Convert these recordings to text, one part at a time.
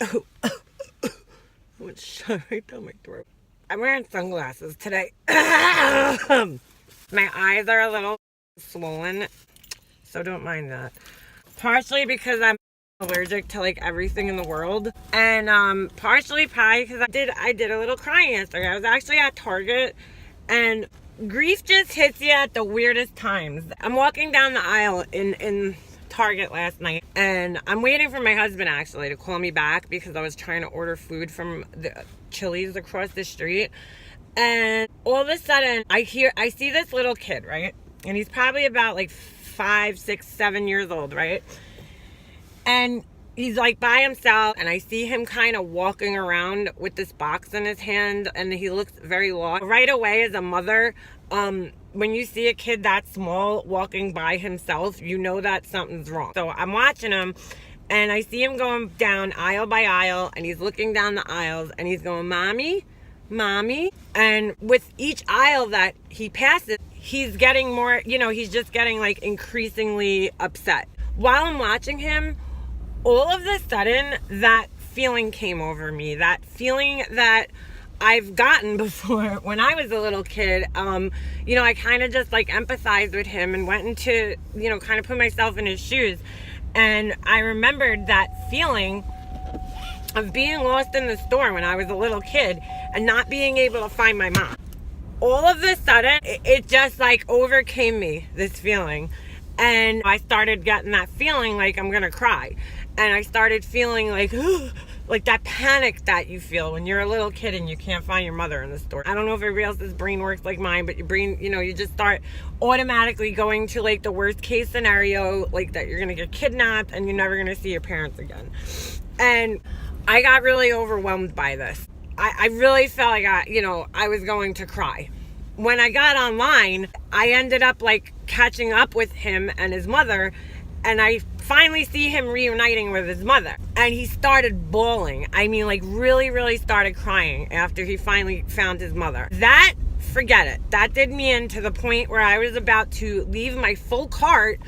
Oh, it went shut right down my throat. I'm wearing sunglasses today. My eyes are a little swollen, so don't mind that. Partially because I'm allergic to like everything in the world, and partially probably because I did a little crying yesterday. I was actually at Target, and grief just hits you at the weirdest times. I'm walking down the aisle in Target last night, and I'm waiting for my husband actually to call me back because I was trying to order food from the Chili's across the street. And all of a sudden I see this little kid, right? And he's probably about like 5, 6, 7 years old, right? And he's like by himself, and I see him kind of walking around with this box in his hand, and he looks very lost. Right away, as a mother, when you see a kid that small walking by himself, you know that something's wrong. So I'm watching him, and I see him going down aisle by aisle, and he's looking down the aisles, and he's going, "Mommy, Mommy." And with each aisle that he passes, he's getting more, he's just getting like increasingly upset. While I'm watching him, all of a sudden, that feeling came over me. That feeling that I've gotten before when I was a little kid. I kind of just like empathized with him and went into, kind of put myself in his shoes. And I remembered that feeling of being lost in the store when I was a little kid and not being able to find my mom. All of a sudden, it just like overcame me, this feeling. And I started getting that feeling like I'm gonna cry. And I started feeling like, like that panic that you feel when you're a little kid and you can't find your mother in the store. I don't know if everybody else's brain works like mine, but your brain, you just start automatically going to like the worst case scenario, like that you're gonna get kidnapped and you're never gonna see your parents again. And I got really overwhelmed by this. I really felt like I was going to cry. When I got online, I ended up like catching up with him and his mother, and I finally see him reuniting with his mother. And he started bawling. I mean, like really, really started crying after he finally found his mother. That, forget it. That did me in to the point where I was about to leave my full cart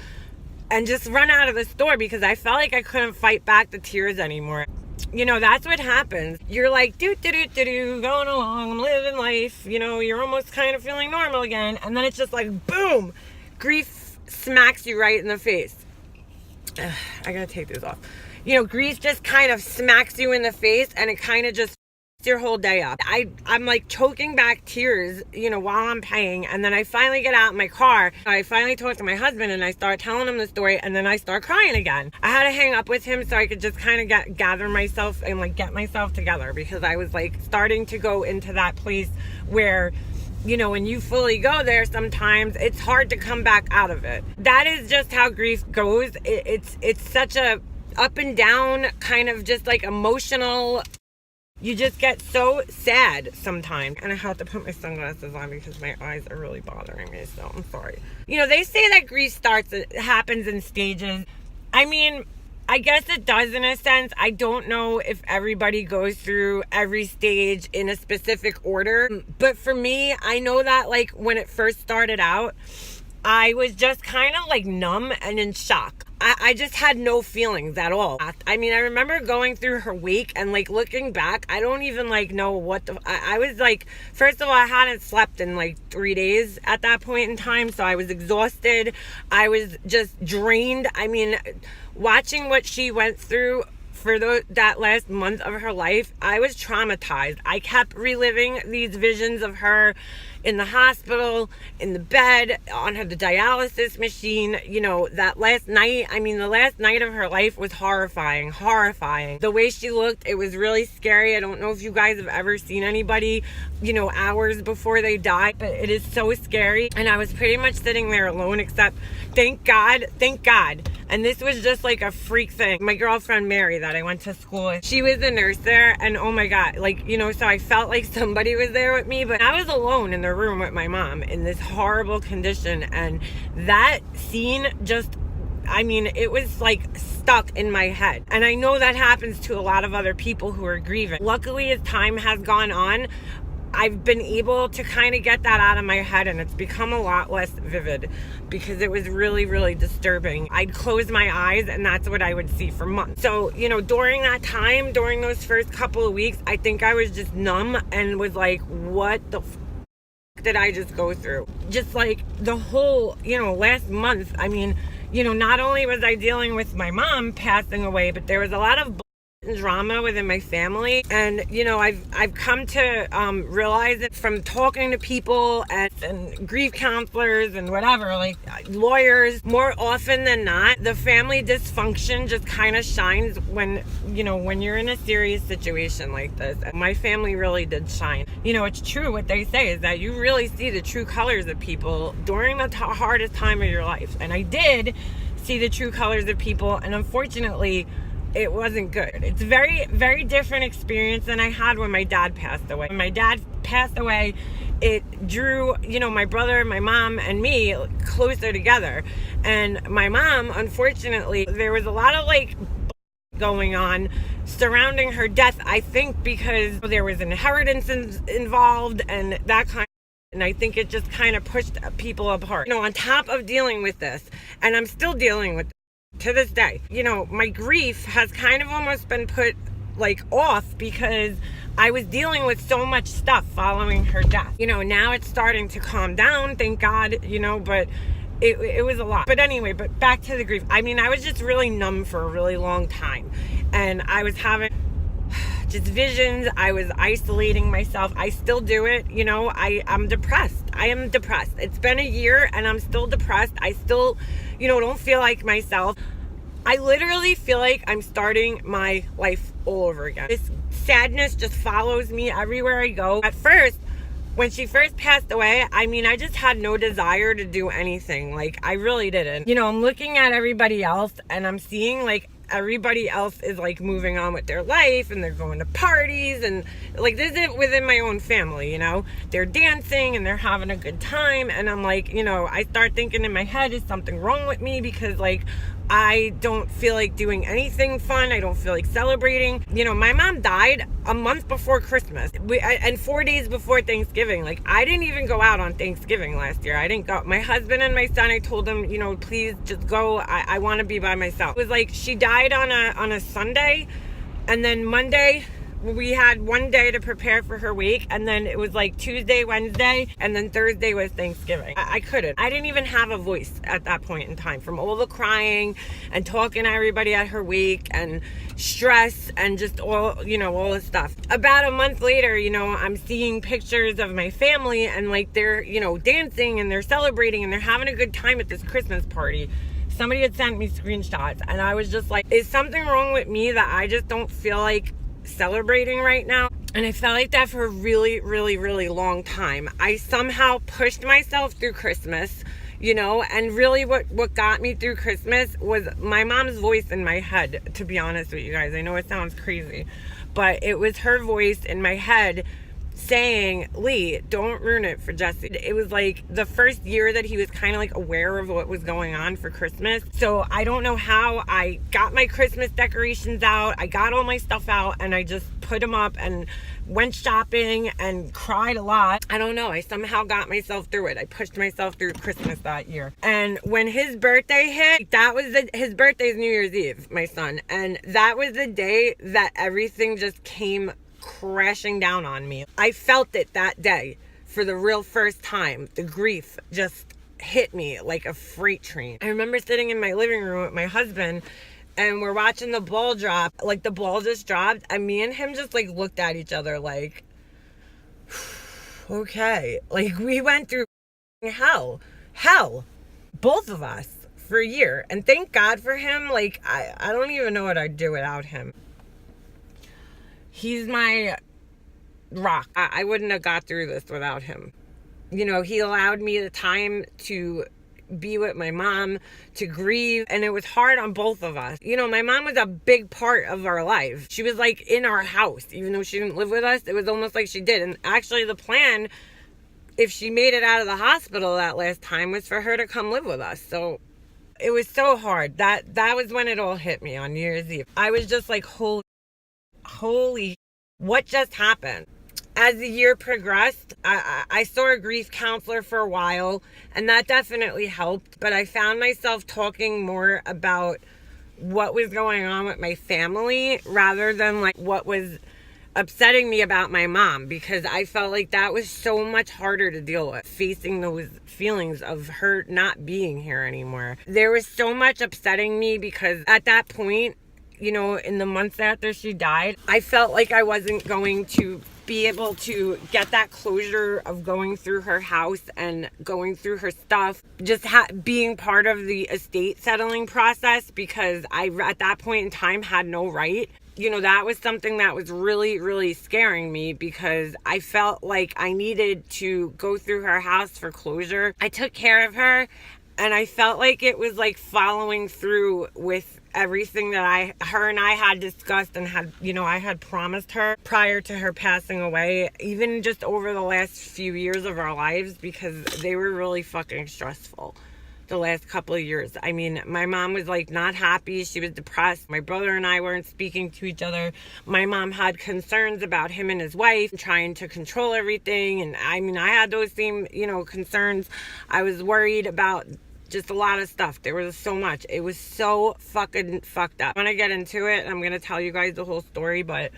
and just run out of the store because I felt like I couldn't fight back the tears anymore. That's what happens. You're like, going along, I'm living life. You're almost kind of feeling normal again. And then it's just like, boom, grief smacks you right in the face. I gotta take this off. Grief just kind of smacks you in the face, and it kind of just your whole day up. I'm like choking back tears, while I'm paying. And then I finally get out in my car. I finally talk to my husband and I start telling him the story, and then I start crying again. I had to hang up with him so I could just kind of gather myself and like get myself together, because I was like starting to go into that place where, when you fully go there, sometimes it's hard to come back out of it. That is just how grief goes. It's such a up and down kind of just like emotional. You just get so sad sometimes. And I have to put my sunglasses on because my eyes are really bothering me, so I'm sorry. They say that grief happens in stages. I mean, I guess it does in a sense. I don't know if everybody goes through every stage in a specific order. But for me, I know that like when it first started out, I was just kind of like numb and in shock. I just had no feelings at all. I mean, I remember going through her wake and like looking back, I don't even like know what I was like, first of all, I hadn't slept in like 3 days at that point in time. So I was exhausted. I was just drained. I mean, watching what she went through for that last month of her life, I was traumatized. I kept reliving these visions of her in the hospital, in the bed, on the dialysis machine. That last night, the last night of her life was horrifying. The way she looked, it was really scary. I don't know if you guys have ever seen anybody, hours before they die, but it is so scary. And I was pretty much sitting there alone, except thank God. And this was just like a freak thing. My girlfriend Mary that I went to school with, she was a nurse there, and oh my God, so I felt like somebody was there with me, but I was alone in the room with my mom in this horrible condition. And that scene just, it was like stuck in my head. And I know that happens to a lot of other people who are grieving. Luckily, as time has gone on, I've been able to kind of get that out of my head, and it's become a lot less vivid because it was really, really disturbing. I'd close my eyes and that's what I would see for months. So, during that time, during those first couple of weeks, I think I was just numb and was like, what the did I just go through? Just like the whole, last month, I mean, not only was I dealing with my mom passing away, but there was a lot of drama within my family, and I've come to realize it from talking to people and grief counselors and whatever, like lawyers. More often than not, the family dysfunction just kind of shines when you're in a serious situation like this. And my family really did shine. It's true what they say is that you really see the true colors of people during the hardest time of your life, and I did see the true colors of people, and unfortunately it wasn't good. It's a very, very different experience than I had when my dad passed away. When my dad passed away, it drew, my brother, my mom, and me closer together. And my mom, unfortunately, there was a lot of going on surrounding her death, I think because there was inheritance involved and that kind of. And I think it just kind of pushed people apart. On top of dealing with this, and I'm still dealing with to this day, my grief has kind of almost been put off because I was dealing with so much stuff following her death. Now it's starting to calm down, thank God, but it was a lot. But anyway, back to the grief. I mean, I was just really numb for a really long time, and I was having just visions. I was isolating myself. I still do it. I'm depressed. I am depressed. It's been a year and I'm still depressed. I still, don't feel like myself. I literally feel like I'm starting my life all over again. This sadness just follows me everywhere I go. At first, when she first passed away, I mean, I just had no desire to do anything. I really didn't. I'm looking at everybody else and I'm seeing everybody else is moving on with their life and they're going to parties and this isn't within my own family, they're dancing and they're having a good time, and I'm I start thinking in my head, is something wrong with me? Because I don't feel like doing anything fun. I don't feel like celebrating. My mom died a month before Christmas and 4 days before Thanksgiving. I didn't even go out on Thanksgiving last year. I didn't go. My husband and my son, I told them, please just go. I want to be by myself. It was she died on a Sunday, and then Monday we had one day to prepare for her wake, and then it was Tuesday, Wednesday, and then Thursday was Thanksgiving. I couldn't. I didn't even have a voice at that point in time from all the crying and talking to everybody at her wake and stress and just all the stuff. About a month later, I'm seeing pictures of my family and they're, dancing and they're celebrating and they're having a good time at this Christmas party. Somebody had sent me screenshots and I was just is something wrong with me that I just don't feel like celebrating right now? And I felt like that for a really, really, really long time. I somehow pushed myself through Christmas, and really what got me through Christmas was my mom's voice in my head, to be honest with you guys. I know it sounds crazy, but it was her voice in my head saying, Lee, don't ruin it for Jesse. It was the first year that he was kind of aware of what was going on for Christmas. So I don't know how I got my Christmas decorations out. I got all my stuff out and I just put them up and went shopping and cried a lot. I don't know. I somehow got myself through it. I pushed myself through Christmas that year. And when his birthday hit, his birthday is New Year's Eve, my son. And that was the day that everything just came crashing down on me. I felt it that day for the real first time. The grief just hit me like a freight train. I remember sitting in my living room with my husband and we're watching the ball drop. The ball just dropped and me and him just looked at each other okay. We went through hell, both of us for a year. And thank God for him. I don't even know what I'd do without him. He's my rock. I wouldn't have got through this without him. He allowed me the time to be with my mom, to grieve, and it was hard on both of us. My mom was a big part of our life. She was in our house, even though she didn't live with us. It was almost like she did. And actually the plan, if she made it out of the hospital that last time, was for her to come live with us. So it was so hard. That was when it all hit me on New Year's Eve. I was just holy, what just happened? As the year progressed, I saw a grief counselor for a while, and that definitely helped. But I found myself talking more about what was going on with my family rather than like what was upsetting me about my mom, because I felt like that was so much harder to deal with, facing those feelings of her not being here anymore. There was so much upsetting me because at that point, you know, in the months after she died, I felt like I wasn't going to be able to get that closure of going through her house and going through her stuff, just being part of the estate settling process, because I, at that point in time, had no right. You know, that was something that was really, really scaring me, because I felt like I needed to go through her house for closure. I took care of her, and I felt like it was like following through with everything that her and I had discussed and had, you know, I had promised her prior to her passing away, even just over the last few years of our lives, because they were really fucking stressful. The last couple of years. I mean, my mom was like not happy. She was depressed. My brother and I weren't speaking to each other. My mom had concerns about him and his wife, trying to control everything. And I mean, I had those same, you know, concerns. I was worried about just a lot of stuff. There was so much. It was so fucking fucked up. When I get into it, I'm going to tell you guys the whole story, but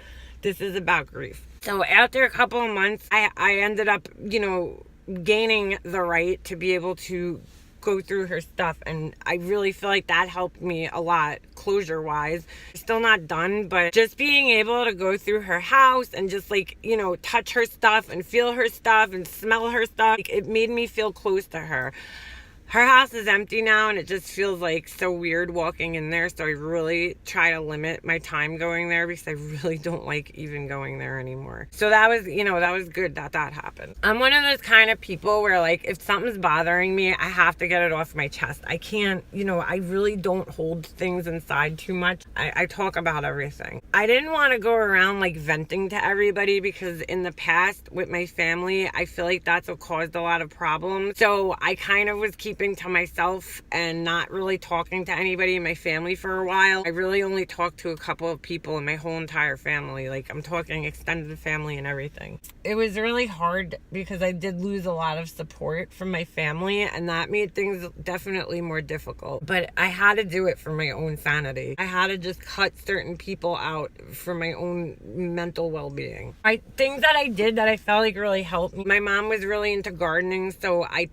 this is about grief. So after a couple of months, I ended up, you know, gaining the right to be able to go through her stuff, and I really feel like that helped me a lot closure wise. Still not done, but just being able to go through her house and just like, you know, touch her stuff and feel her stuff and smell her stuff, it made me feel close to her. Her house is empty now, and it just feels like so weird walking in there, so I really try to limit my time going there, because I really don't like even going there anymore. So that was, you know, that was good that happened. I'm one of those kind of people where, like, if something's bothering me, I have to get it off my chest. I can't, you know, I really don't hold things inside too much. I talk about everything. I didn't want to go around, like, venting to everybody, because in the past with my family, I feel like that's what caused a lot of problems. So I kind of was keeping to myself and not really talking to anybody in my family for a while. I really only talked to a couple of people in my whole entire family. Like, I'm talking extended family and everything. It was really hard because I did lose a lot of support from my family, and that made things definitely more difficult. But I had to do it for my own sanity. I had to just cut certain people out for my own mental well-being. Things that I did that I felt like really helped me. My mom was really into gardening, so I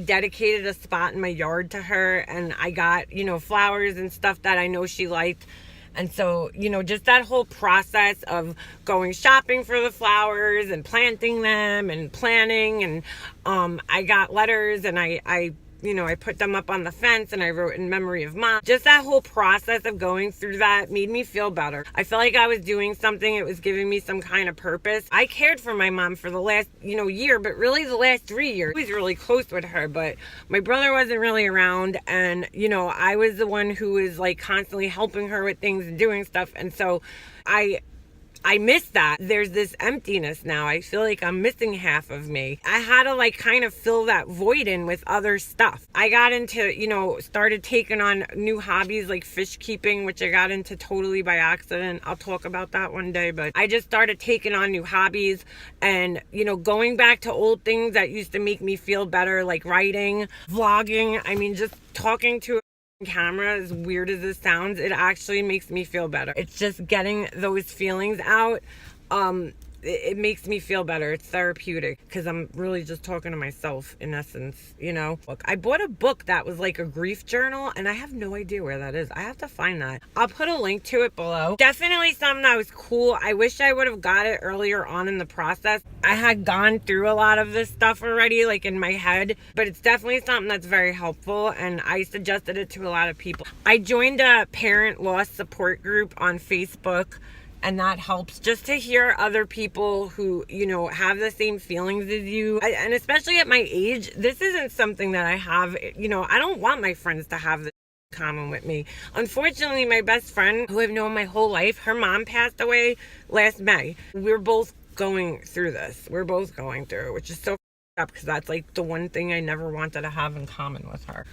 dedicated a spot in my yard to her, and I got, you know, flowers and stuff that I know she liked. And so, you know, just that whole process of going shopping for the flowers and planting them and planning, and I got letters, and I you know, I put them up on the fence, and I wrote in memory of mom. Just that whole process of going through that made me feel better. I felt like I was doing something. It was giving me some kind of purpose. I cared for my mom for the last, you know, year, but really the last 3 years. I was really close with her, but my brother wasn't really around, and, you know, I was the one who was like constantly helping her with things and doing stuff. And so I miss that. There's this emptiness now. I feel like I'm missing half of me. I had to like kind of fill that void in with other stuff. I got into, you know, started taking on new hobbies like fish keeping, which I got into totally by accident. I'll talk about that one day, but I just started taking on new hobbies and, you know, going back to old things that used to make me feel better, like writing, vlogging. I mean, just talking to camera, as weird as this sounds, it actually makes me feel better. It's just getting those feelings out. It makes me feel better. It's therapeutic, because I'm really just talking to myself in essence, you know. Look, I bought a book that was like a grief journal, and I have no idea where that is. I have to find that. I'll put a link to it below. Definitely something that was cool. I wish I would have got it earlier on in the process. I had gone through a lot of this stuff already, like in my head, but it's definitely something that's very helpful, and I suggested it to a lot of people. I joined a parent loss support group on Facebook, and that helps just to hear other people who, you know, have the same feelings as you. And especially at my age, this isn't something that I have, you know, I don't want my friends to have this in common with me. Unfortunately, my best friend, who I've known my whole life, her mom passed away last May. We're both going through this. We're both going through it, which is so up, because that's like the one thing I never wanted to have in common with her.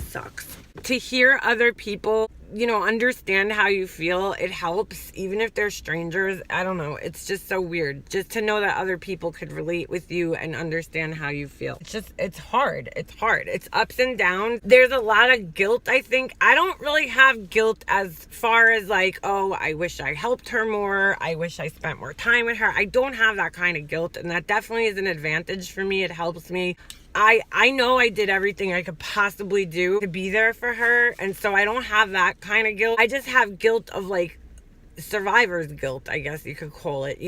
sucks. To hear other people, understand how you feel, it helps, even if they're strangers. I don't know. It's just so weird. Just to know that other people could relate with you and understand how you feel. It's hard. It's hard. It's ups and downs. There's a lot of guilt, I think. I don't really have guilt as far as like, oh, I wish I helped her more. I wish I spent more time with her. I don't have that kind of guilt, and that definitely is an advantage for me. It helps me. I know I did everything I could possibly do to be there for her, and so I don't have that kind of guilt. I just have guilt of like survivor's guilt, I guess you could call it,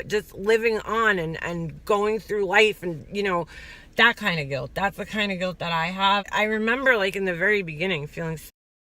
just living on and going through life, and that kind of guilt. That's the kind of guilt that I have. I remember like in the very beginning feeling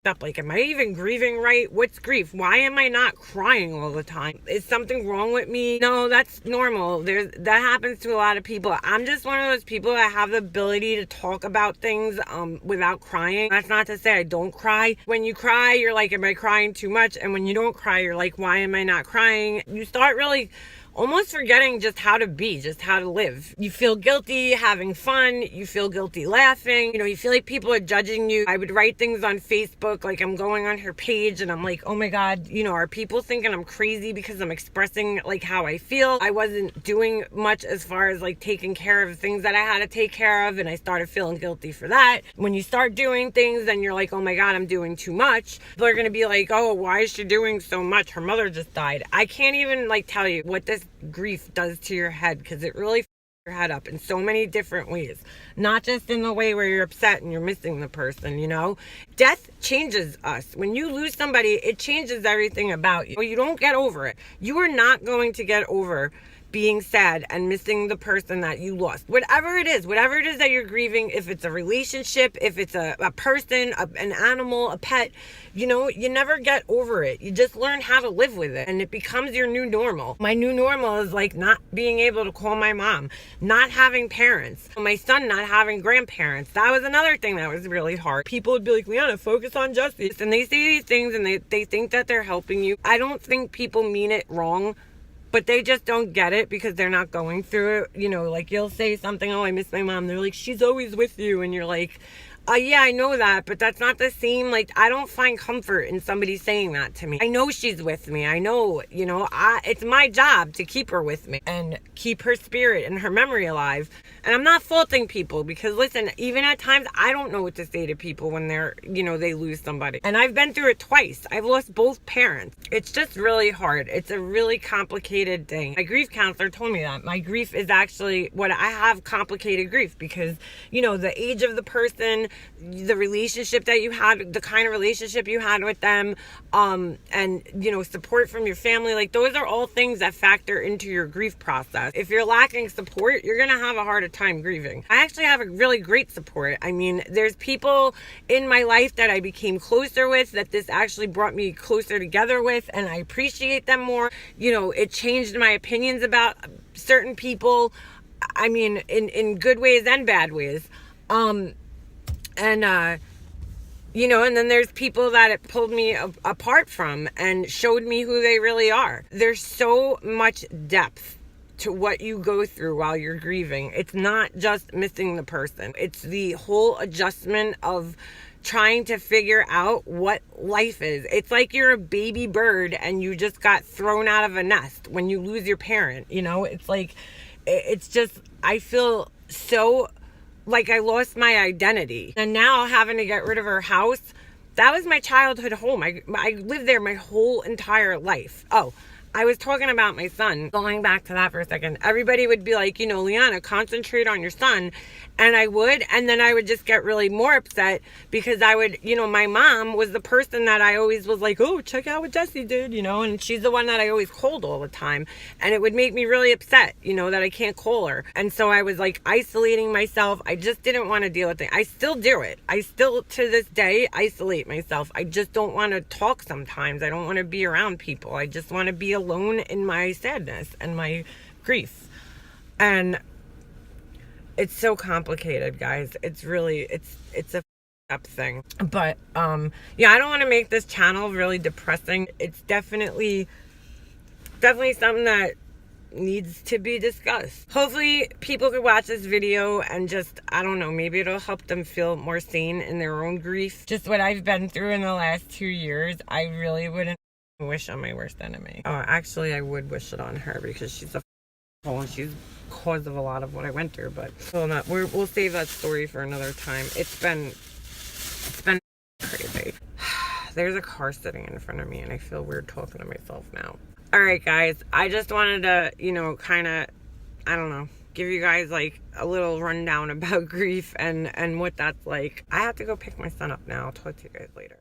up, like, am I even grieving right? What's grief? Why am I not crying all the time? Is something wrong with me? No, that's normal. That happens to a lot of people. I'm just one of those people that have the ability to talk about things without crying. That's not to say I don't cry. When you cry, you're like, am I crying too much? And when you don't cry, you're like, why am I not crying? You start really almost forgetting just how to be, just how to live. You feel guilty having fun. You feel guilty laughing. You feel like people are judging you. I would write things on Facebook, like I'm going on her page and I'm like, oh my God, are people thinking I'm crazy because I'm expressing like how I feel? I wasn't doing much as far as like taking care of things that I had to take care of, and I started feeling guilty for that. When you start doing things and you're like, oh my God, I'm doing too much, people are going to be like, oh, why is she doing so much? Her mother just died. I can't even like tell you what this grief does to your head, because it really your head up in so many different ways, not just in the way where you're upset and you're missing the person. Death changes us. When you lose somebody, it changes everything about you. You don't get over it. You are not going to get over being sad and missing the person that you lost. Whatever it is that you're grieving, if it's a relationship, if it's a person, an animal, a pet, you never get over it. You just learn how to live with it, and it becomes your new normal. My new normal is like not being able to call my mom, not having parents, my son not having grandparents. That was another thing that was really hard. People would be like, Liana, focus on justice. And they say these things and they think that they're helping you. I don't think people mean it wrong, but they just don't get it because they're not going through it. Like you'll say something, oh, I miss my mom. They're like, she's always with you. And you're like, yeah, I know that, but that's not the same. Like, I don't find comfort in somebody saying that to me. I know she's with me. I know, it's my job to keep her with me and keep her spirit and her memory alive. And I'm not faulting people because, listen, even at times, I don't know what to say to people when they're, they lose somebody. And I've been through it twice. I've lost both parents. It's just really hard. It's a really complicated thing. My grief counselor told me that. My grief is actually I have complicated grief because, the age of the person, the relationship that you had, the kind of relationship you had with them, and support from your family, like those are all things that factor into your grief process. If you're lacking support, you're gonna have a harder time grieving. I actually have a really great support. I mean, there's people in my life that I became closer with, that this actually brought me closer together with, and I appreciate them more. It changed my opinions about certain people, I mean, in good ways and bad ways. And then there's people that it pulled me apart from and showed me who they really are. There's so much depth to what you go through while you're grieving. It's not just missing the person. It's the whole adjustment of trying to figure out what life is. It's like you're a baby bird and you just got thrown out of a nest when you lose your parent. It's like, it's just, I feel so like I lost my identity. And now having to get rid of her house, that was my childhood home. I lived there my whole entire life. Oh, I was talking about my son. Going back to that for a second, everybody would be like, Liana, concentrate on your son. And I would, and then I would just get really more upset because I would, my mom was the person that I always was like, oh, check out what Jessie did, and she's the one that I always called all the time. And it would make me really upset, that I can't call her. And so I was like isolating myself. I just didn't want to deal with it. I still do it. I still, to this day, isolate myself. I just don't want to talk sometimes. I don't want to be around people. I just want to be alone in my sadness and my grief. And it's so complicated, guys. It's really, it's a up thing. But I don't want to make this channel really depressing. It's definitely something that needs to be discussed. Hopefully people could watch this video and just, I don't know, maybe it'll help them feel more sane in their own grief. Just what I've been through in the last 2 years, I really wouldn't wish on my worst enemy. Oh, actually I would wish it on her because she's a hole and she's cause of a lot of what I went through, but we'll save that story for another time. It's been crazy. There's a car sitting in front of me and I feel weird talking to myself now. All right, guys, I just wanted to, you know, kind of, I don't know, give you guys like a little rundown about grief and what that's like. I have to go pick my son up now. I'll talk to you guys later.